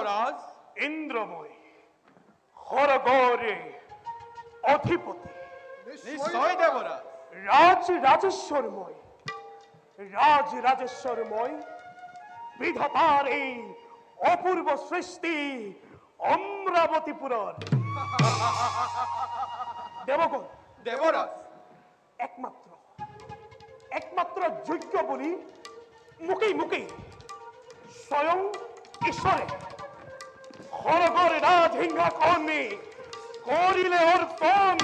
দেবরাজ ইন্দ্রময় হরগরে অধিপতি নিশ্চয় দেবরাজ রাজেশ্বরময় রাজেশ্বরময় বিধাতার এই অপূর্ব সৃষ্টি অমরাবতীপুরর দেবগণ দেবরাজ একমাত্র যোগ্য বলি মুখেই স্বয়ং ঈশ্বরে হরগরে রাজহিংসা কর্মে করিলে অর্পণ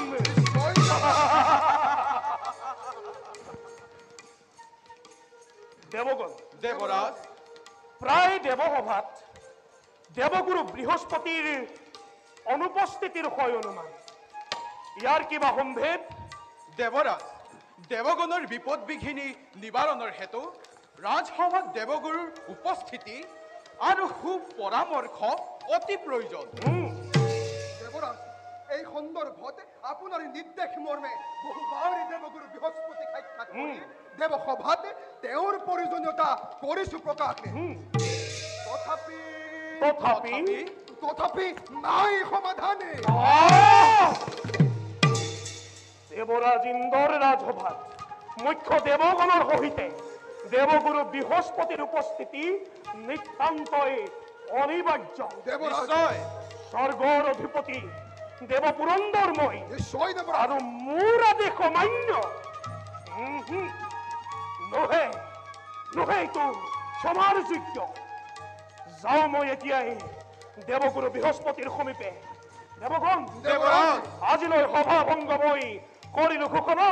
দেবগণ দেবরাজ প্রায় দেবসভাত দেবগুরু বৃহস্পতির অনুপস্থিতির হয় অনুমান ইয়ার কিবা সম্ভেদ দেবরাজ দেবগণৰ বিপদ বিঘিনি নিবাৰণৰ হেতু ৰাজসভাত দেৱগুৰুৰ উপস্থিতি আৰু সুপৰামৰ্শ অতি প্ৰয়োজন দেবৰাজ এই সন্দৰ্ভত আপনাৰ নিৰ্দেশ মৰ্মে বহুবাৰ দেবগুৰু বৃহস্পতি সাক্ষাৎ কৰে দেবসভাত তেওঁৰ প্ৰয়োজনীয়তা কৰিছু প্ৰকাশ তথাপি নাই সমাধানে দেবৰাজ ইন্দৰ ৰাজসভাত মুখ্য দেবগণৰ সহিতে দেবগুৰু বৃহস্পতিৰ উপস্থিতি নিতান্তই অনিবাৰ্য নিশ্চয় স্বৰ্গৰ অধিপতি দেব পুৰন্দৰময় নিশ্চয় দেবৰাজ আৰু মোৰ আদেশ অমান্য নহয় তো ক্ষমাৰ যোগ্য যাওঁ মই এতিয়াই দেবগুৰু বৃহস্পতিৰ সমীপে দেবগণ দেবৰাজ আজিলৈ সভা ভংগ মই কৰিলো ঘোষণা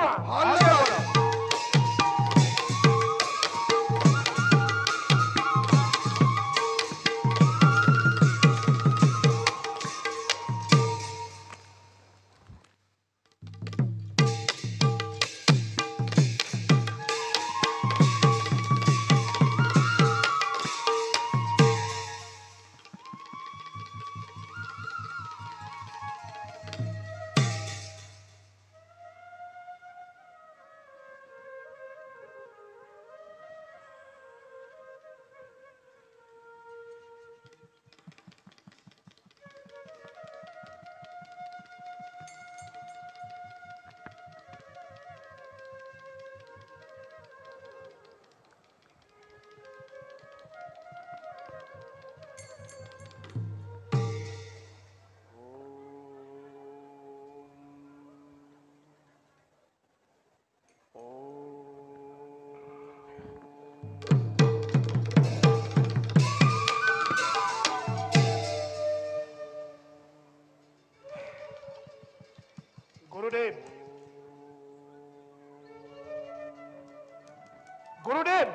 গুরুদেব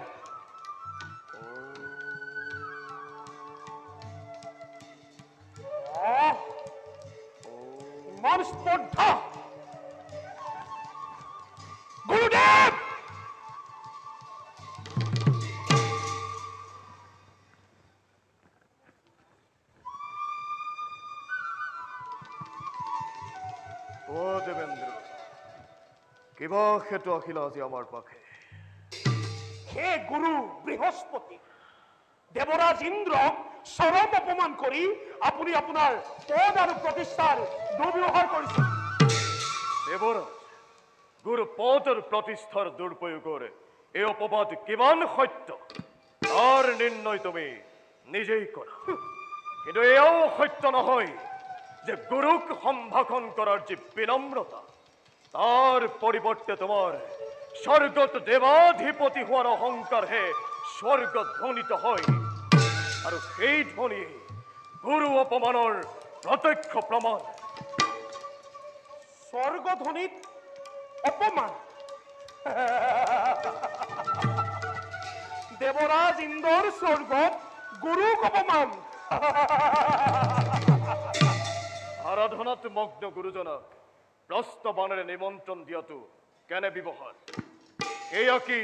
ইমান স্পর্ধা গুরুদেব ও দেবেন্দ্র কিবা হেতু আহিল আজি আমার পাখে হে গুরু বৃহস্পতি দেবরাজ ইন্দ্র চরম অপমান কৰি আপুনি আপোনাৰ পদ আৰু প্ৰতিষ্ঠাৰ দুৰ্ব্যৱহাৰ কৰিছে দেবরাজ গুরু পদর প্রতিষ্ঠার দুর্প্রয়োগের এই অপবাদ কিমান সত্য তার নির্ণয় তুমি নিজেই করা কিন্তু এও সত্য নহয় যে গুরুক সম্ভাষণ করার যে বিনম্রতা তার পরিবর্তে তোমার স্বর্গত দেবাধিপতি হওয়ার অহংকার হে স্বর্গ ধ্বনিত হয় আর সেই ধ্বনি গুরু অপমানের প্রত্যক্ষ প্রমাণ স্বর্গধ্বনিত অপমান দেবরাজ ইন্দর স্বর্গত গুরুক অপমান আরাধনাত মগ্ন গুরুজনক প্রস্তবানের নিমন্ত্রণ দিয়াতো কেনে ব্যৱহাৰ এয়া কি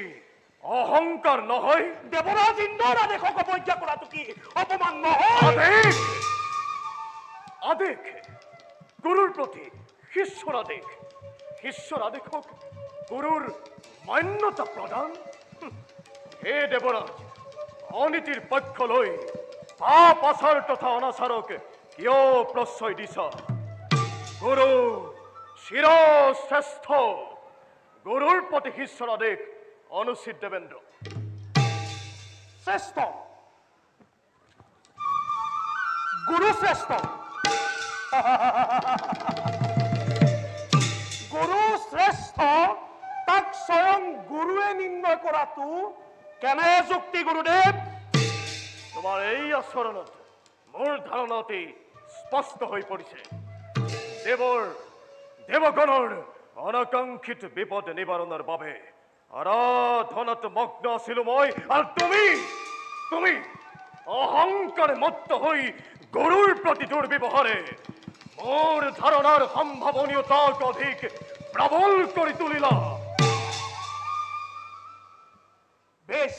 অহংকাৰ নহয় দেবৰাজ ইন্দৰ আদেশক অবজ্ঞা কৰাটো কি অপমান নহয় আদেশ গুৰুৰ প্ৰতি শিষ্যৰ আদেশক গুৰুৰ মান্যতা প্ৰদান হে দেবৰাজ অনীতিৰ পক্ষ লৈ পাপ আচাৰ তথা অনাচাৰক কিয় প্ৰশ্ৰয় দিছ? গুৰু শিৰশ্ৰেষ্ঠ, গুৰুৰ প্ৰতি শিষ্যৰ আদেশ অনুচিত দেবেন্দ্ৰ। শ্ৰেষ্ঠ গুৰু শ্ৰেষ্ঠ গুৰু শ্ৰেষ্ঠ তাক স্বয়ং গুৰুৱে নিৰ্ণয় কৰাটো কেনে যুক্তি গুৰুদেৱ? তোমাৰ এই আচৰণত মোৰ ধাৰণা অতি স্পষ্ট হৈ পৰিছে। দেৱগণৰ অনাকাংক্ষিত বিপদ নিবাৰণৰ বাবে আৰাধনাত মগ্ন আছিলো মই, আৰু তুমি অহংকাৰে মত্ত হৈ গুৰুৰ প্ৰতি দুৰ্ব্যৱহাৰে মোৰ ধাৰণাৰ সম্ভাৱনীয়তাক অধিক প্ৰবল কৰি তুলিলা। বেশ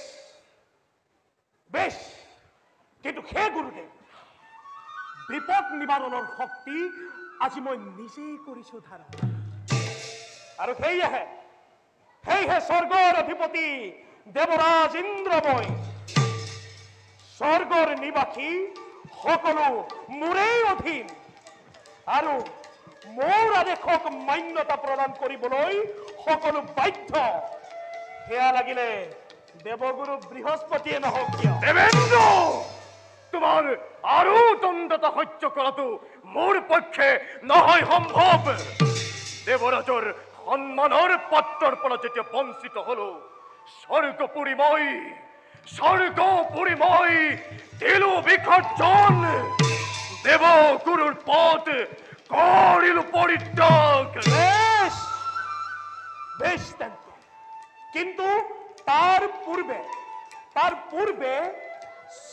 বেশ, কিন্তু সেই গুৰুদেৱ, বিপদ নিবাৰণৰ শক্তি আজি মই নিজেই কৰিছো ধাৰা, আৰু সেয়েহে স্বৰ্গৰ অধিপতি দেৱৰাজ ইন্দ্ৰময়, স্বৰ্গৰ নিবাসী সকলো মোৰেই অধীন, আৰু মোৰ আদেশক মান্যতা প্ৰদান কৰিবলৈ সকলো বাধ্য। সেয়া লাগিলে দেৱগুৰু বৃহস্পতিয়ে নহওক কিয়। দেবেন্দ্ৰ, তোমাৰ আৰু দণ্ডতা সহ্য কৰাটো মোৰ পক্ষে নহয় সম্ভৱ। দেৱৰাজৰ সন্মানৰ পাত্ৰৰ পৰা যেতিয়া বঞ্চিত হলো, স্বৰ্গপুৰী মই দিলো বিসৰ্জন, দেৱগুৰুৰ পদ কৰিলো পৰিত্যাগ। বেশ তেন্তে, কিন্তু তাৰ পূৰ্বে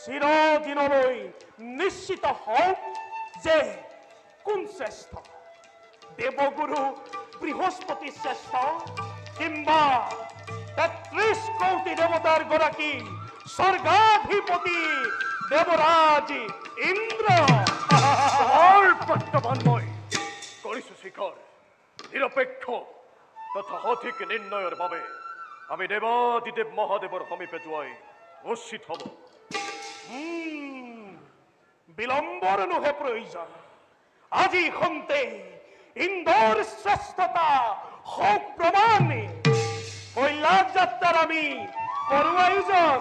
চিৰদিনলৈ নিশ্চিত হওক যে কোন শ্ৰেষ্ঠ, দেৱগুৰু বৃহস্পতি শ্ৰেষ্ঠ, কিম্বা ৩৩ কোটি দেৱতাৰ গৰাকী স্বৰ্গাধিপতি দেৱৰাজ ইন্দ্ৰ। প্ৰত্যাহ্বান মই কৰিছো শিখৰ। নিৰপেক্ষ তথা সঠিক নিৰ্ণয়ৰ বাবে আমি দেৱাদিদেৱ মহাদেৱৰ সমীপে যোৱাই উচিত হব। বিলম্বৰ নোহে প্ৰয়োজন। আজি খন্তে ইন্দ্ৰৰ শ্ৰেষ্ঠতা হওক প্ৰমাণ। কৈলাশ যাত্ৰাৰ আমি কৰো আয়োজন।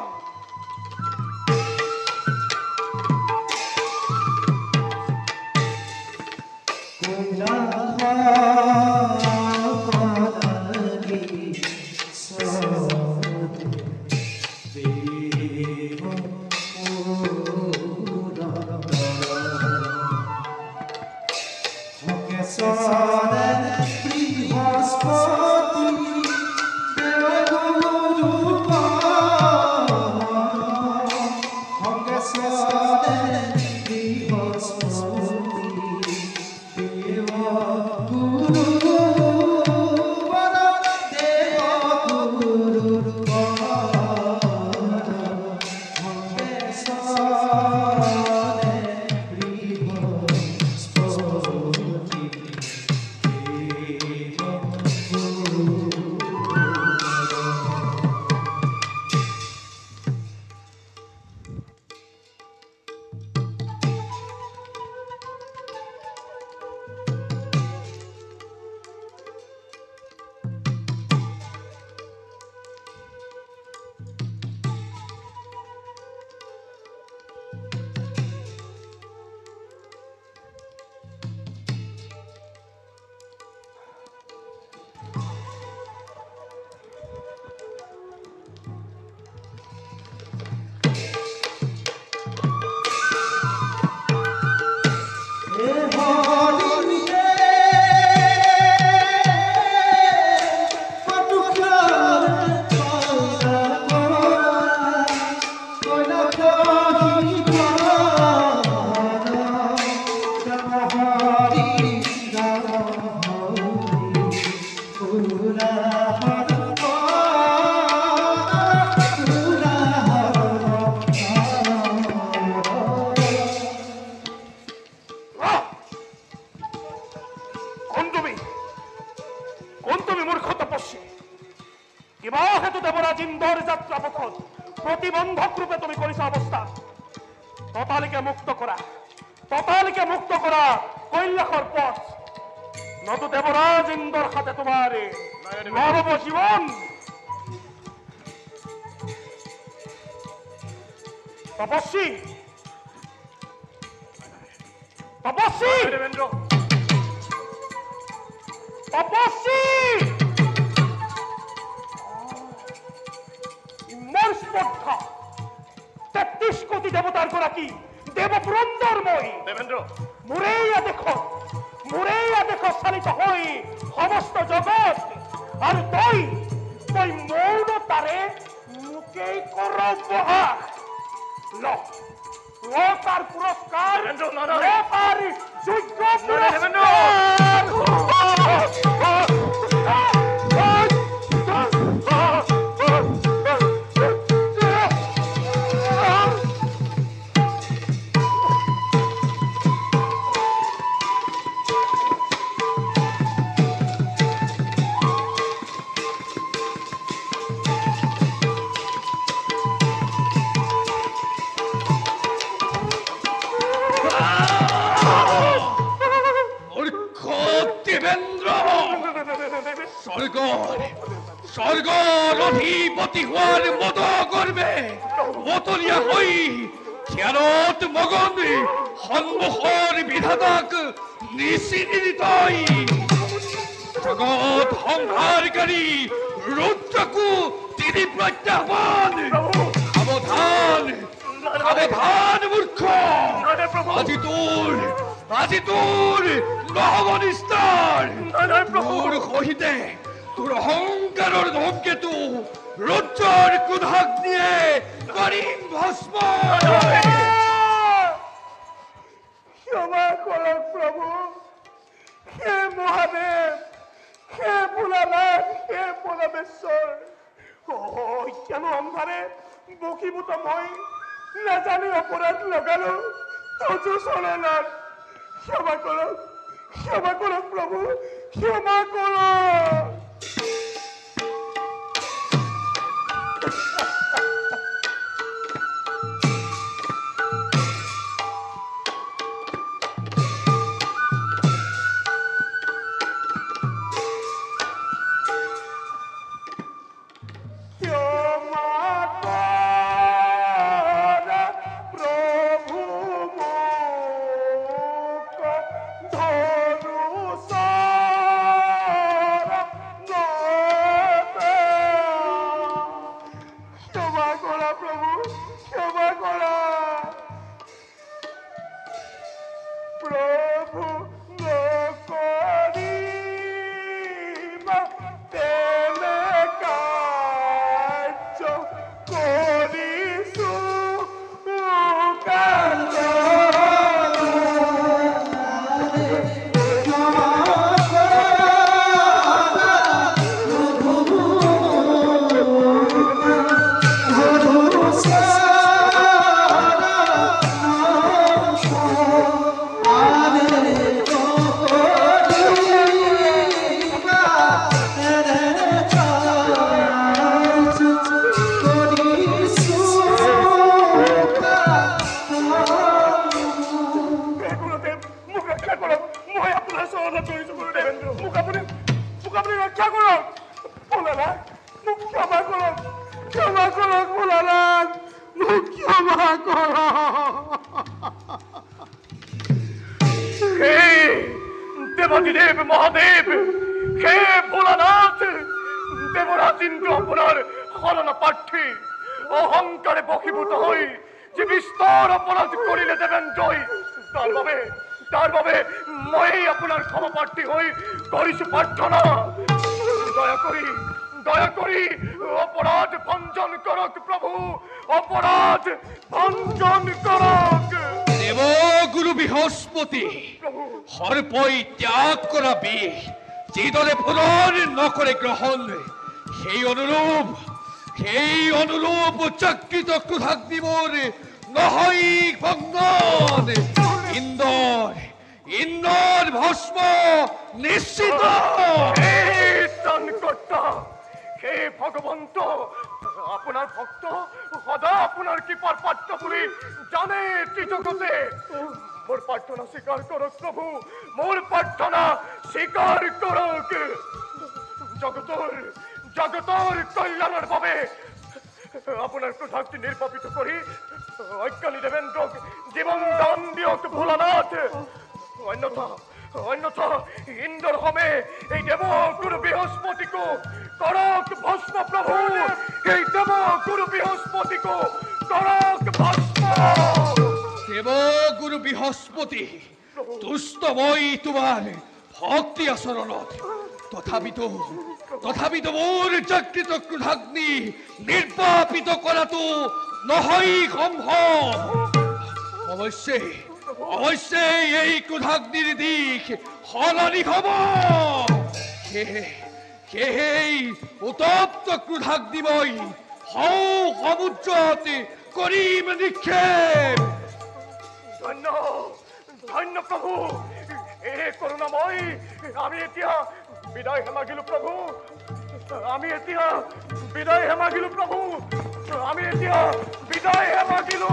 ততালিকে মুক্ত কৰা কৈলাসৰ পথ নতু দেৱৰাজ ইন্দ্ৰৰ হাতে তোমাৰ নৰব জীৱন। তপস্বী দেবেন্দ্ৰ মোৰ স্পৰ্ধা ৩৩ কোটি দেৱতাৰ গৰাকী দেৱপুৰন্দৰময়ী দেবেন্দ্ৰ মোৰে আদেশত চালিত হৈ সমস্ত জগত আৰু তই মৌনতাৰে মোকেই কৰ বহাস ল তাৰ পুৰস্কাৰ দেবেন্দ্ৰ, না, না। ল তাৰ যোগ্য দেবেন্দ্ৰ। স্বৰ্গৰ অধিপতি হোৱাৰ মত কৰবে মতলীয়া হৈ ধ্যানত মগন সন্মুখৰ বিধাতাক নিচিনি তই জগত সংহাৰকাৰী ৰুদ্ৰকো তিনি প্ৰত্যাহ্বান। সাৱধান মূৰ্খ, আজি তোৰ নহব নিস্তাৰ। তোৰ সহিতে তোৰ অহংকাৰৰ ধমকেতু ৰুদ্ৰৰ ক্ৰোধাগ্নিয়ে কৰিম ভস্ম। ক্ষমা কৰক প্ৰভু, হে মহাদেৱ, হে ভোলানাথ, হে পৰমেশ্বৰ। এতিয়ানো অন্ধাৰে বশীভূত মই নাজানি অপৰাধ লগালো তজু চৰণত। ক্ষমা কৰক প্ৰভু, ক্ষমা কৰক। দেবাদিদেব মহাদেব, হে ভোলানাথ, দেবরাজ ইন্দ্র আপনার হরণ প্রার্থী। অহংকারে বশীভূত হই যে বিস্তর অপরাধ করিলে দেবেন জয়। তার বাবে মই আপনার ক্ষমা প্রার্থী হই করিছো প্রার্থনা। দয়া করি অপরাধ ভঞ্জন করক প্রভু, অপরাধ ভঞ্জন করক। দেৱগুৰু বৃহস্পতি সৰ্পই ত্যাগ কৰা বিষ যিদৰে পুনৰ নকৰে গ্ৰহণ, সেই অনুৰূপ চক্ৰিত ক্ৰোধাগ্নি মোৰ নহয় ভগ্ন। ইন্দ্ৰৰ ভস্ম নিশ্চিত। হে ত্ৰাণকৰ্তা, হে ভগবন্ত আপনার ভক্ত সদা আপনার কৃপার পাত্র বলে জানে ত্রিজগতে মোর প্রার্থনা স্বীকার করক প্রভু মোর প্রার্থনা স্বীকার করক জগতর কল্যাণের ভাবে আপনার ক্রোধাগ্নি নির্বাপিত করি অজ্ঞানী দেবেন্দ্র জীবন দান দিয়ক ভোলানাথ অন্যথা ইন্দ্র হবে এই দেবগুরু বৃহস্পতিকে করক ভস্ম প্রভু এই দেবগুরু বৃহস্পতিকে করক ভস্ম দেবগুরু বৃহস্পতি তুষ্ট মই তোমার ভক্তি আচরণত তথাপিতো মোৰ জাগৃত ক্ৰোধাগ্নি নিৰ্বাপিত কৰাটো নহয় সম্ভৱ অৱশ্যে এই ক্ৰোধাগ্নিৰ দিশ সলনি হ'ব সেয়ে উত্তপ্ত ক্ৰোধাগ্নি মই সমুদ্ৰত কৰিম নিক্ষেপ ধন্য প্রভু এ করুণাময় আমি এতিয়া বিদায় হেমাগিলো প্রভু আমি এতিয়া বিদায় হেমাগিলো প্রভু আমি এতিয়া বিদায় হেমাগিলো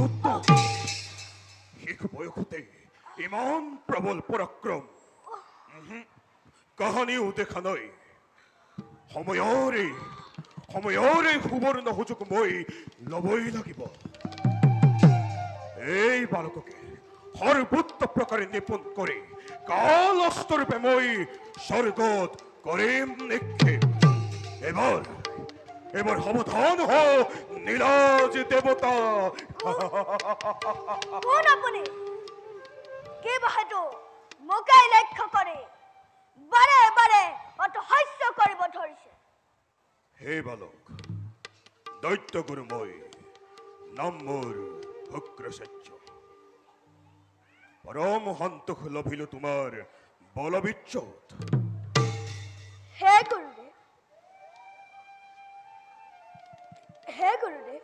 বীরত্ব, শিশু বয়সতে ইমান প্ৰবল পৰাক্ৰম কাহানিও দেখা নাই। সময়ৰে সুবৰ্ণ সুযোগ মই ল'বই লাগিব। এই বালককে সৰ্বোচ্চ প্ৰকাৰে নিপুণ কৰি কাল অস্তৰূপে মই স্বৰ্গত কৰিম নিক্ষেপ। এবার সাবধান হ নীলাজ দেবতা। কোন আপুনি কি বাহেতু মোকাই লক্ষ্য কৰে বাৰে বাৰে অতহাস্য কৰিব ধৰিছে? হে বালক, দৈত্যগুৰু মই, নাম মোৰ শুক্ৰচাৰ্য। পৰম সন্তোষ লভিলো তোমাৰ বলবিচ্যুত। হে গুৰুদেৱ,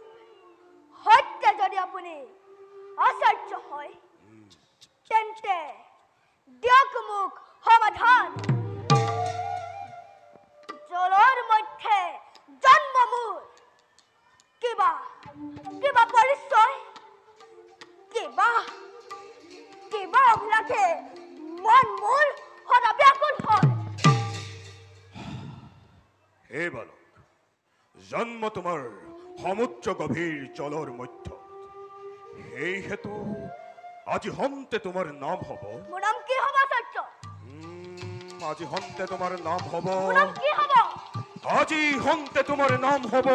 সত্য যদি আপুনি আচাৰ্য হয় তেন্তে দিয়ক মোক সমাধান। জলৰ মধ্যে জন্ম মোৰ, কিবা পৰিচয়, কিবা অভিলাষে মন মোৰ সদা ব্যাকুল হয়। হে বালক, জন্ম তোমাৰ সমুদ্ৰ গভীৰ জলৰ মধ্য। সেই হেতু আজি হন্তে তোমাৰ নাম হব। মোৰ নাম কি হ'ব আচাৰ্য? আজি হন্তে তোমাৰ নাম হব। মোৰ নাম কি হ'ব? আজি হন্তে তোমাৰ নাম হব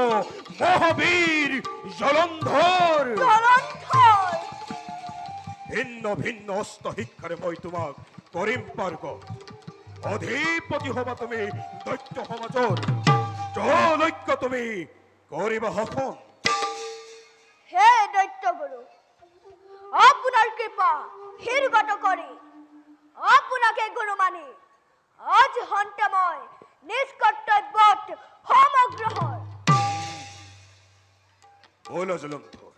মহাবীৰ জলন্ধৰ। ভিন্ন ভিন্ন অস্ত্ৰ শিক্ষাৰে মই তোমাক কৰিম পাৰ্গত। অধিপতি হবা তুমি দৈত্য সমাজৰ, জলৈক্য তুমি কৰিবা শাসন। হে দৈত্য গুৰু, আপোনাৰ কৃপা শিৰগত কৰি আপোনাকে গুৰু মানি আজ হন্তে মই নিজ কৰ্তব্যত সমগ্ৰহৰ। বল জলন্ধৰ,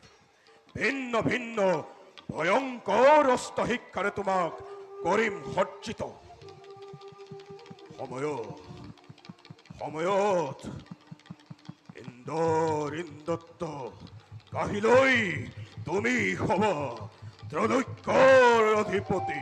ভিন্ন ভিন্ন ভয়ংকৰ অস্ত্ৰ শিক্ষাৰে তোমাক কৰিম সজ্জিত। সময়ত ইন্দ্ৰত্ব কাহিলৈ তুমি হবা ত্ৰৈলোক্যৰ অধিপতি।